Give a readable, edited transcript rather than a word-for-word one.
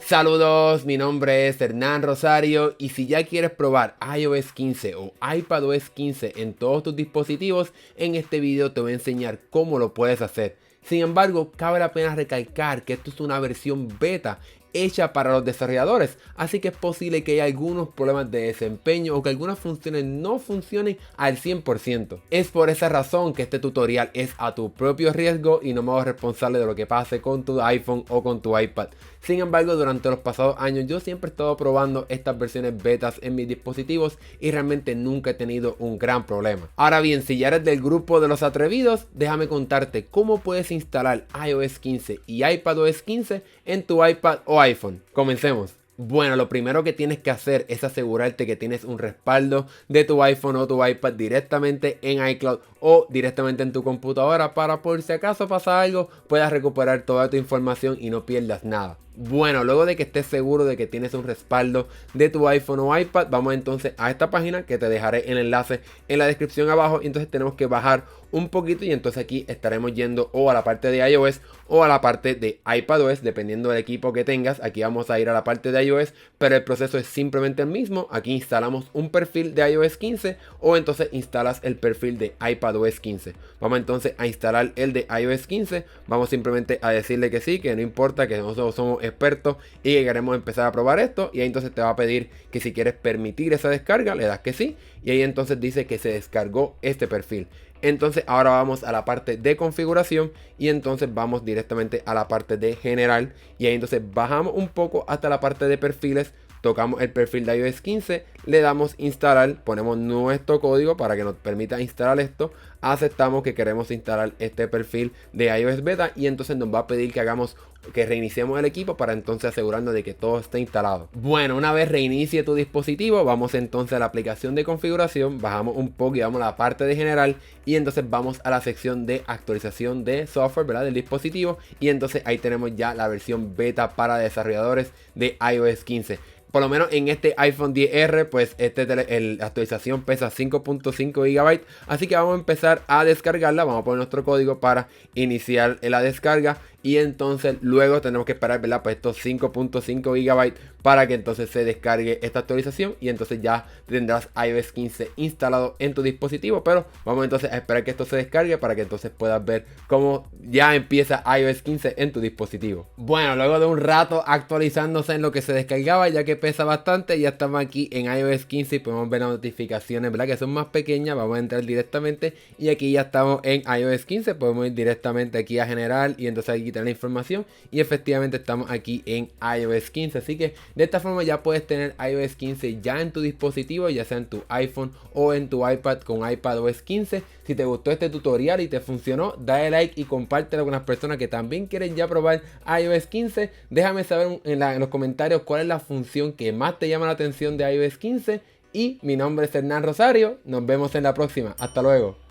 Saludos, mi nombre es Hernán Rosario y si ya quieres probar iOS 15 o iPadOS 15 en todos tus dispositivos, en este video te voy a enseñar cómo lo puedes hacer. Sin embargo, cabe la pena recalcar que esto es una versión beta hecha para los desarrolladores, así que es posible que haya algunos problemas de desempeño o que algunas funciones no funcionen al 100%. Es por esa razón que este tutorial es a tu propio riesgo y no me hago responsable de lo que pase con tu iPhone o con tu iPad. Sin embargo, durante los pasados años yo siempre he estado probando estas versiones betas en mis dispositivos y realmente nunca he tenido un gran problema. Ahora bien, si ya eres del grupo de los atrevidos, déjame contarte cómo puedes instalar iOS 15 y iPadOS 15 en tu iPad o iPhone. Comencemos. Bueno, lo primero que tienes que hacer es asegurarte que tienes un respaldo de tu iPhone o tu iPad directamente en iCloud o directamente en tu computadora para por si acaso pasa algo puedas recuperar toda tu información y no pierdas nada. Bueno, luego de que estés seguro de que tienes un respaldo de tu iPhone o iPad, vamos entonces a esta página que te dejaré el enlace en la descripción abajo. Y entonces tenemos que bajar un poquito y entonces aquí estaremos yendo o a la parte de iOS o a la parte de iPadOS, dependiendo del equipo que tengas. Aquí vamos a ir a la parte de iOS, pero el proceso es simplemente el mismo. Aquí instalamos un perfil de iOS 15 o entonces instalas el perfil de iPadOS 15. Vamos entonces a instalar el de iOS 15. Vamos simplemente a decirle que sí, que no importa, que nosotros somos expertos y que queremos empezar a probar esto. Y ahí entonces te va a pedir que si quieres permitir esa descarga, le das que sí. Y ahí entonces dice que se descargó este perfil. Entonces ahora vamos a la parte de configuración y entonces vamos directamente a la parte de general. Y ahí entonces bajamos un poco hasta la parte de perfiles. Tocamos el perfil de iOS 15, le damos instalar, ponemos nuestro código para que nos permita instalar esto. Aceptamos que queremos instalar este perfil de iOS beta y entonces nos va a pedir que reiniciemos el equipo para entonces asegurarnos de que todo esté instalado. Bueno, una vez reinicie tu dispositivo, vamos entonces a la aplicación de configuración, bajamos un poco y vamos a la parte de general y entonces vamos a la sección de actualización de software, ¿verdad? Del dispositivo y entonces ahí tenemos ya la versión beta para desarrolladores de iOS 15. Por lo menos en este iPhone XR, pues la actualización pesa 5.5 GB. Así que vamos a empezar a descargarla. Vamos a poner nuestro código para iniciar la descarga. Y entonces luego tenemos que esperar, ¿verdad? Pues estos 5.5 GB para que entonces se descargue esta actualización. Y entonces ya tendrás iOS 15 instalado en tu dispositivo. Pero vamos entonces a esperar que esto se descargue para que entonces puedas ver cómo ya empieza iOS 15 en tu dispositivo. Bueno, luego de un rato actualizándose en lo que se descargaba, ya que pesa bastante, ya estamos aquí en iOS 15 y podemos ver las notificaciones, ¿verdad? Que son más pequeñas. Vamos a entrar directamente y aquí ya estamos en iOS 15. Podemos ir directamente aquí a general y entonces aquí tener la información y efectivamente estamos aquí en iOS 15. Así que de esta forma ya puedes tener iOS 15 ya en tu dispositivo, ya sea en tu iPhone o en tu iPad con iPadOS 15. Si te gustó este tutorial y te funcionó, dale like y compártelo con las personas que también quieren ya probar iOS 15. Déjame saber en los comentarios cuál es la función que más te llama la atención de iOS 15. Y mi nombre es Hernán Rosario. Nos vemos en la próxima. Hasta luego.